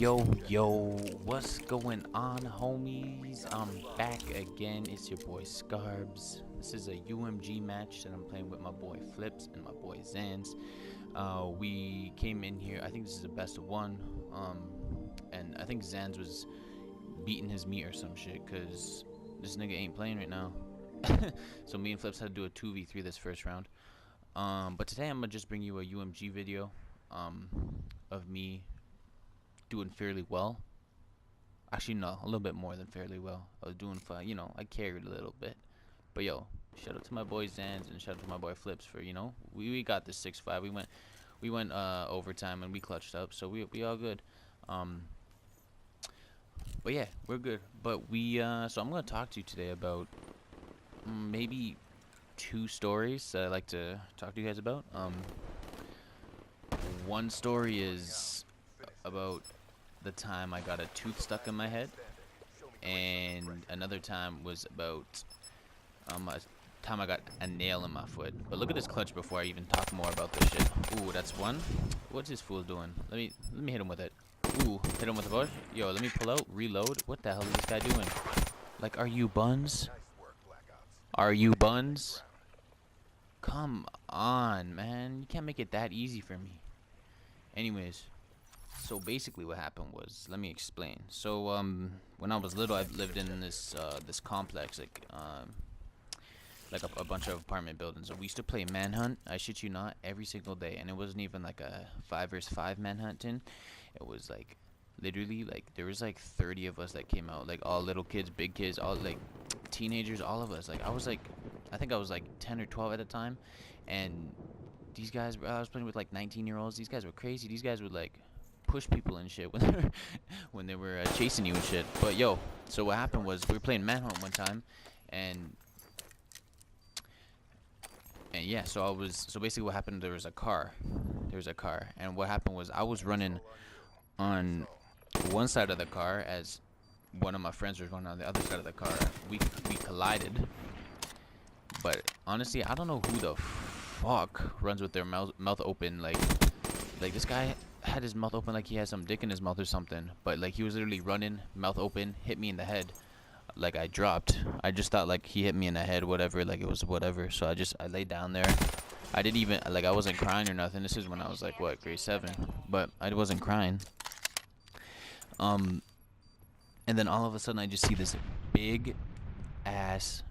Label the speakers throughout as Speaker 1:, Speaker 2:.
Speaker 1: Yo, what's going on, homies? I'm back again. It's your boy Scarbs. This is a UMG match that I'm playing with my boy Flips and my boy Zans. We came in here. I think this is a best of one. And I think Zans was beating his meat or some shit because this nigga ain't playing right now. So me and Flips had to do a 2v3 this first round. But today I'm gonna just bring you a UMG video of me doing fairly well. Actually, no, a little bit more than fairly well. I was doing fine, I carried a little bit. But yo, shout out to my boy Zans and shout out to my boy Flips for, we got this 6-5. We went overtime and we clutched up, so we all good. But yeah, we're good. But so I'm gonna talk to you today about maybe 2 stories that I like to talk to you guys about. One story is about the time I got a tooth stuck in my head, and another time was about a time I got a nail in my foot. But look at this clutch before I even talk more about this shit. Ooh, that's one. What's this fool doing? Let me hit him with it. Ooh, hit him with the bush. Yo, let me pull out, reload. What the hell is this guy doing? Like, are you buns? Are you buns? Come on, man. You can't make it that easy for me. Anyways, so basically what happened was, let me explain. So when I was little, I lived in this this complex, like a bunch of apartment buildings. So we used to play manhunt, I shit you not, every single day. And it wasn't even like a 5 versus 5 manhunting. It was like literally like there was like 30 of us that came out, like all little kids, big kids, all like teenagers, all of us. Like I think I was like 10 or 12 at the time, and these guys, I was playing with like 19-year-olds. These guys were crazy. These guys would like push people and shit when they were chasing you and shit. But yo, so what happened was we were playing manhunt one time, and yeah, so basically what happened, there was a car, and what happened was I was running on one side of the car as one of my friends was running on the other side of the car. We collided. But honestly, I don't know who the fuck runs with their mouth open. Like this guy had his mouth open like he had some dick in his mouth or something. But like he was literally running, mouth open, hit me in the head. Like I dropped. I just thought like he hit me in the head, whatever. Like it was whatever. So I laid down there. I didn't even I wasn't crying or nothing. This is when I was like what, grade 7. But I wasn't crying. And then all of a sudden I just see this big ass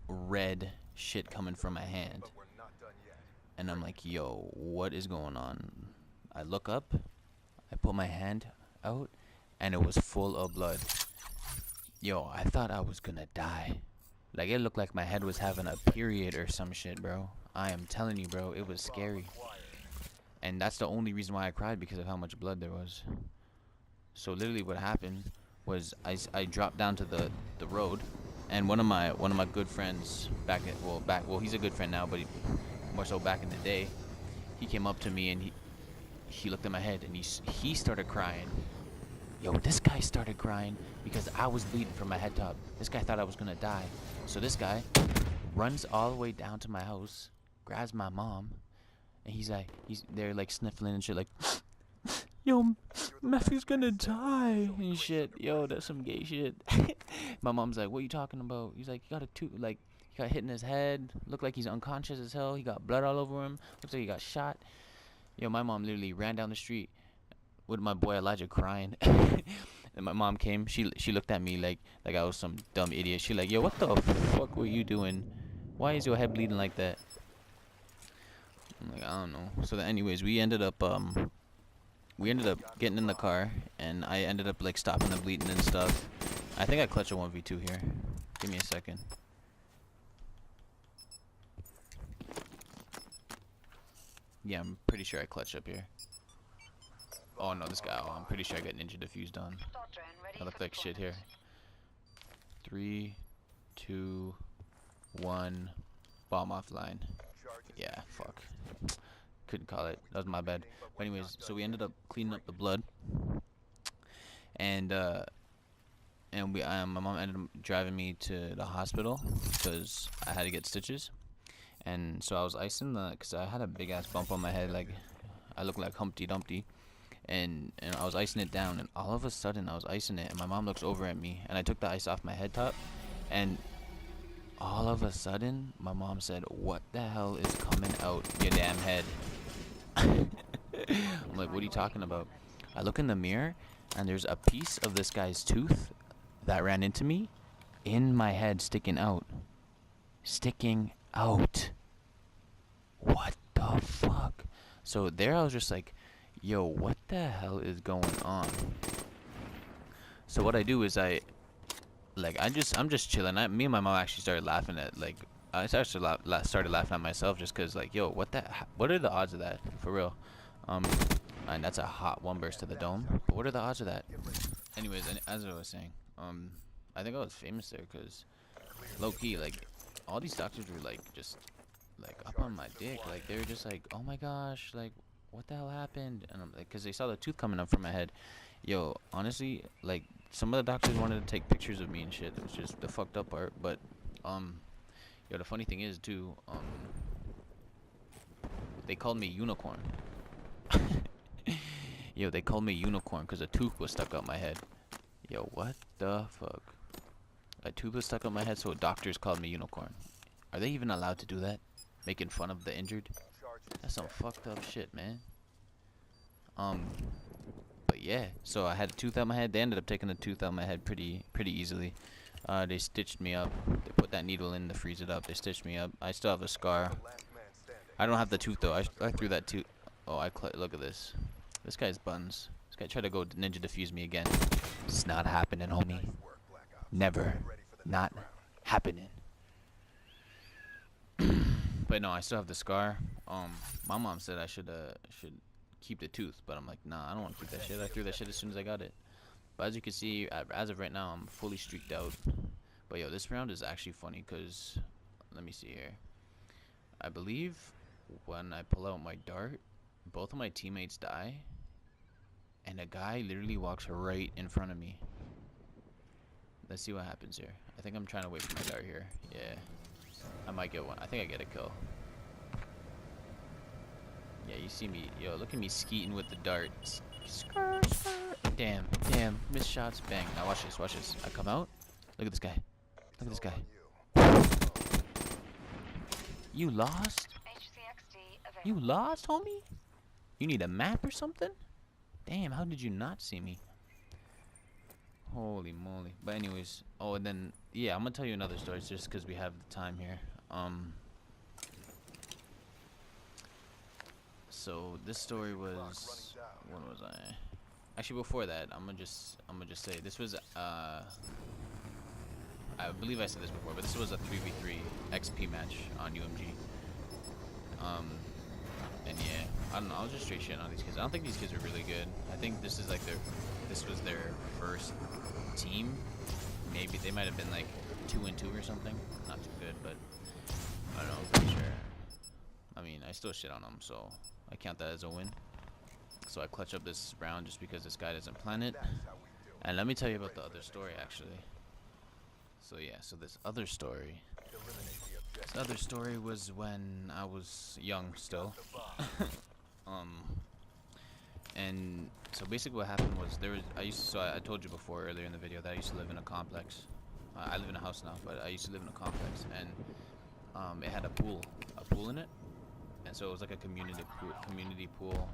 Speaker 1: red shit coming from my hand, and I'm like, yo, what is going on? I look up, I put my hand out, and it was full of blood. Yo, I thought I was gonna die. Like it looked like my head was having a period or some shit, bro. I am telling you, bro, it was scary. And that's the only reason why I cried, because of how much blood there was. So literally what happened was I dropped down to the road. And one of my good friends well he's a good friend now, but more so back in the day, he came up to me and he looked at my head and he started crying. Yo, this guy started crying because I was bleeding from my head top. This guy thought I was gonna die. So this guy runs all the way down to my house, grabs my mom, and he's there like sniffling and shit, like, yo, Matthew's gonna die and shit. Yo, that's some gay shit. My mom's like, what are you talking about? He's like, he got hit in his head. Looked like he's unconscious as hell. He got blood all over him. Looks like he got shot. Yo, my mom literally ran down the street with my boy Elijah crying. And my mom came. She looked at me like I was some dumb idiot. She like, yo, what the fuck were you doing? Why is your head bleeding like that? I'm like, I don't know. So then anyways, we ended up getting in the car, and I ended up like stopping the bleeding and stuff. I think I clutched a 1v2 here. Give me a second. Yeah, I'm pretty sure I clutched up here. Oh no, this guy. Oh, I'm pretty sure I got ninja diffused on. I look like shit here. 3, 2, 1. Bomb offline. Yeah, fuck. Couldn't call it. That was my bad. But anyways, so we ended up cleaning up the blood, and my mom ended up driving me to the hospital because I had to get stitches. And so I was icing because I had a big ass bump on my head, like I looked like Humpty Dumpty. and I was icing it down, and all of a sudden I was icing it, and my mom looks over at me, and I took the ice off my head top, and all of a sudden my mom said, "What the hell is coming out your damn head?" I'm like, "What are you talking about?" I look in the mirror, and there's a piece of this guy's tooth that ran into me in my head, sticking out. Sticking out. What the fuck? So there I was just like, yo, what the hell is going on? So what I do is I'm just chilling. Me and my mom actually started laughing at, like, I started laughing at myself, just cause, like, yo, what are the odds of that, for real? And that's a hot one burst to the dome. But what are the odds of that? Anyways, and as I was saying, I think I was famous there, cause low key, like, all these doctors were like just like up on my dick. Like, they were just like, oh my gosh, like, what the hell happened? And I'm like, cause they saw the tooth coming up from my head. Yo, honestly, like, some of the doctors wanted to take pictures of me and shit. It was just the fucked up part. But yo, the funny thing is too, they called me unicorn. Yo, they called me unicorn because a tooth was stuck up my head. Yo, what the fuck? A tooth was stuck up my head, so doctors called me unicorn. Are they even allowed to do that? Making fun of the injured? That's some fucked up shit, man. But yeah, so I had a tooth out my head. They ended up taking the tooth out my head pretty easily. They stitched me up. They put that needle in to freeze it up. They stitched me up. I still have a scar. I don't have the tooth though. I threw that tooth. Oh, look at this. This guy's buns. This guy tried to go ninja defuse me again. It's not happening, homie. Never. Not happening. But no, I still have the scar. My mom said I should keep the tooth, but I'm like, nah, I don't want to keep that shit. I threw that shit as soon as I got it. But as you can see, as of right now, I'm fully streaked out. But yo, this round is actually funny because, let me see here. I believe when I pull out my dart, both of my teammates die, and a guy literally walks right in front of me. Let's see what happens here. I think I'm trying to wait for my dart here. Yeah, I might get one. I think I get a kill. Yeah, you see me. Yo, look at me skeeting with the dart. Damn, missed shots. Bang. Now watch this. I come out. Look at this guy. You lost? You lost, homie? You need a map or something? Damn, how did you not see me? Holy moly. But anyways, oh, and then, yeah, I'm gonna tell you another story just because we have the time here. So this story was, when was I? Actually, before that, I'm gonna just say this was I believe I said this before, but this was a 3v3 XP match on UMG. And yeah, I don't know. I'll just straight shit on these kids. I don't think these kids are really good. I think this is like this was their first team. Maybe they might have been like 2-2 or something. Not too good, but I don't know. I'm pretty sure. I mean, I still shit on them, so I count that as a win. So I clutch up this round just because this guy doesn't plan it. And let me tell you about the other story, actually. So yeah, so this other story was when I was young still. And so basically what happened was I told you before earlier in the video that I used to live in a complex. I live in a house now, but I used to live in a complex, and it had a pool in it, and so it was like a community pool.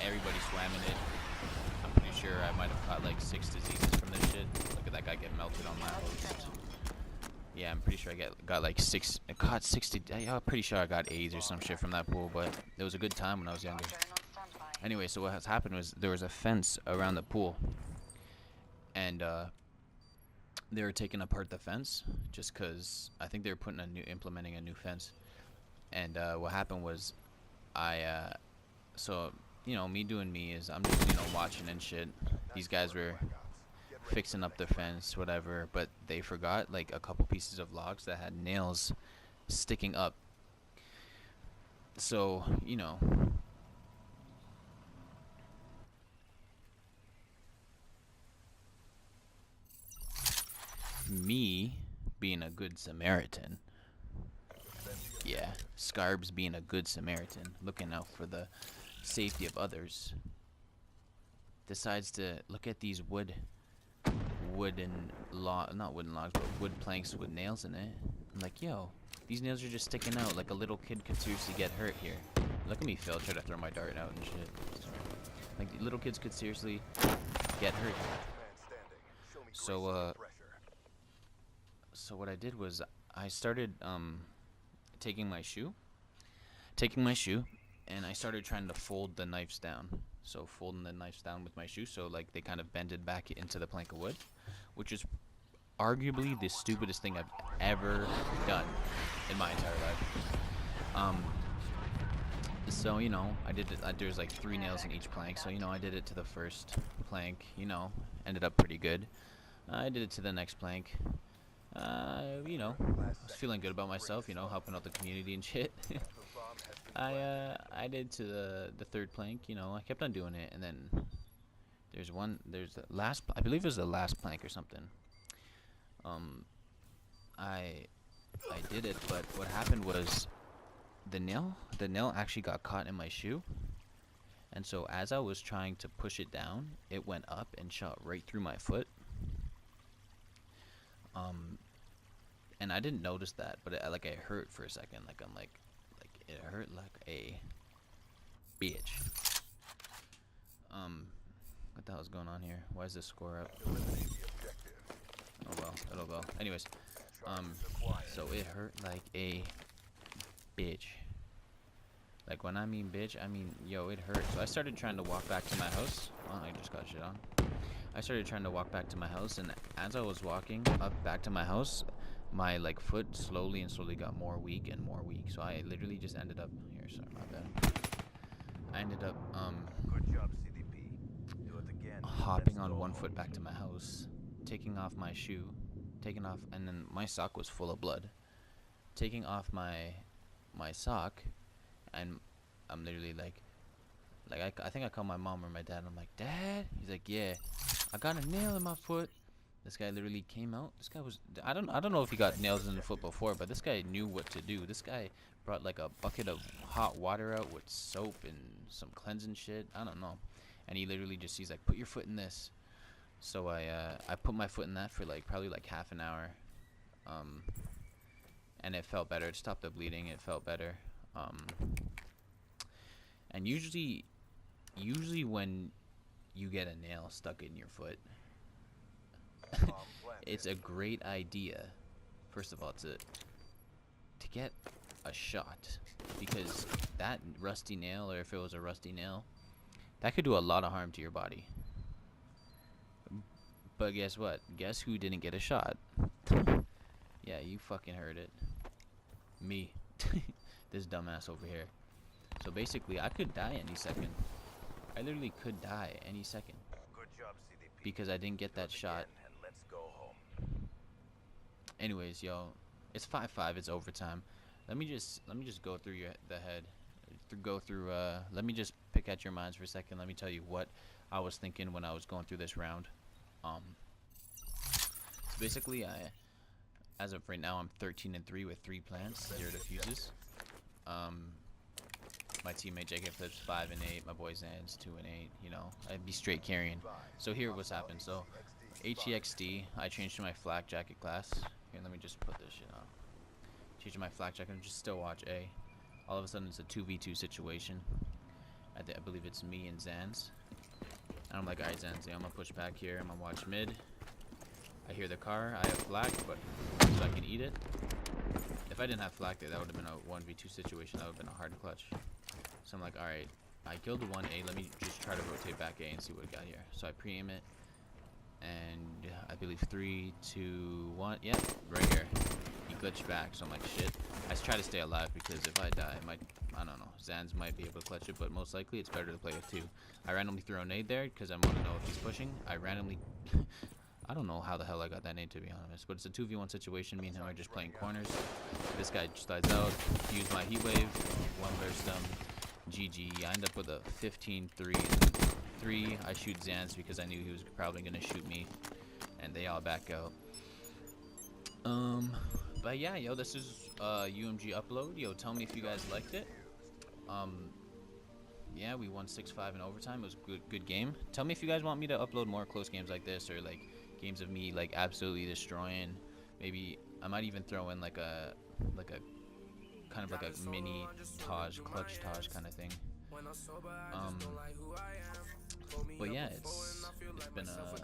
Speaker 1: Everybody swam in it. I'm pretty sure I might have caught like 6 diseases from this shit. Look at that guy get melted on my host. Yeah, I'm pretty sure I got like 6. I caught 60. I'm pretty sure I got AIDS or some shit from that pool, but it was a good time when I was younger. Anyway, so what has happened was there was a fence around the pool, and they were taking apart the fence just because I think they were implementing a new fence. And what happened was so, you know, me doing me is I'm just, you know, watching and shit. These guys were fixing up the fence, whatever, but they forgot like a couple pieces of logs that had nails sticking up. So, you know, me being a good Samaritan, yeah, Scarbs being a good Samaritan, looking out for the safety of others, decides to look at these not wooden logs, but wood planks with nails in it. I'm like, yo, these nails are just sticking out. Like a little kid could seriously get hurt here. Look at me fail, try to throw my dart out and shit. Like little kids could seriously get hurt. So what I did was I started taking my shoe, and I started trying to fold the knives down. So folding the knives down with my shoe, so like they kind of bended back into the plank of wood, which is arguably the stupidest thing I've ever done in my entire life. So you know, I did it. There's like 3 nails in each plank, so you know, I did it to the first plank. You know, ended up pretty good. I did it to the next plank. You know, I was feeling good about myself. You know, helping out the community and shit. I did to the 3rd plank. You know, I kept on doing it, and then there's the last. I believe it was the last plank or something. I did it, but what happened was the nail actually got caught in my shoe, and so as I was trying to push it down, it went up and shot right through my foot. And I didn't notice that, but it hurt for a second. Like it hurt like a bitch. What the hell's going on here? Why is this score up? Oh well, it'll go. Anyways, so it hurt like a bitch. Like when I mean bitch, I mean yo, it hurt. So I started trying to walk back to my house. Oh, I just got shit on. I started trying to walk back to my house, and as I was walking up back to my house, my like foot slowly got more weak and more weak. So I literally just ended up here. Sorry, my bad. I ended up
Speaker 2: Good job, CDP. Do it again.
Speaker 1: hopping on one foot back to my house, taking off my shoe, and then my sock was full of blood. Taking off my sock, and I'm literally like I think I called my mom or my dad. And I'm like, Dad? He's like, yeah, I got a nail in my foot. This guy literally came out. This guy was I don't know if he got nails in the foot before, but this guy knew what to do. This guy brought like a bucket of hot water out with soap and some cleansing shit. I don't know. And he literally he's like, put your foot in this. So I put my foot in that for probably half an hour. And it felt better. It stopped the bleeding. It felt better. And usually when you get a nail stuck in your foot, it's a great idea, first of all, to get a shot, because that rusty nail, or if it was a rusty nail, that could do a lot of harm to your body. But guess what? Guess who didn't get a shot? Yeah, you fucking heard it. Me. This dumbass over here. So basically, I could die any second. I literally could die any second.
Speaker 2: Good job, CDP.
Speaker 1: Because I didn't get that shot.
Speaker 2: And let's go home.
Speaker 1: Anyways, yo, it's 5-5. It's overtime. Let me just go through the head. Let me just pick at your minds for a second. Let me tell you what I was thinking when I was going through this round. So basically, as of right now, I'm 13-3 with 3 plants, 0 defuses. My teammate JK Flips 5-8. My boy Zan's 2-8. You know, I'd be straight carrying. So here, what's happened? So HEXD, I changed to my flak jacket class. Here, let me just put this shit on. Changed to my flak jacket and just still watch A. All of a sudden, it's a 2v2 situation. I believe it's me and Zans. And I'm like, alright, Zans, I'm gonna push back here. I'm gonna watch mid. I hear the car. I have flak, but so I can eat it. If I didn't have flak there, that would have been a 1v2 situation. That would have been a hard clutch. So I'm like, alright, I killed the 1A. Let me just try to rotate back A and see what we got here. So I pre-aim it. And I believe 3, 2, 1. Yep, right here. He glitched back, so I'm like, shit. I try to stay alive because if I die, I don't know. Zans might be able to clutch it, but most likely it's better to play with 2. I randomly threw a nade there because I want to know if he's pushing. I randomly... I don't know how the hell I got that nade, to be honest. But it's a 2v1 situation. Me and him are just playing corners. This guy slides out. Use my heat wave. 1 burst him. GG. I end up with a 15-3. 3. I shoot Zans because I knew he was probably going to shoot me. And they all back out. But yeah, yo, this is UMG upload. Yo, tell me if you guys liked it. yeah, we won 6-5 in overtime. It was a good game. Tell me if you guys want me to upload more close games like this, or like games of me like absolutely destroying. Maybe I might even throw in like a kind of like a mini Taj, clutch Taj kind of thing. Um, but yeah,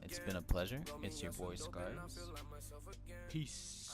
Speaker 1: it's been a pleasure. It's your boy Scars. Peace.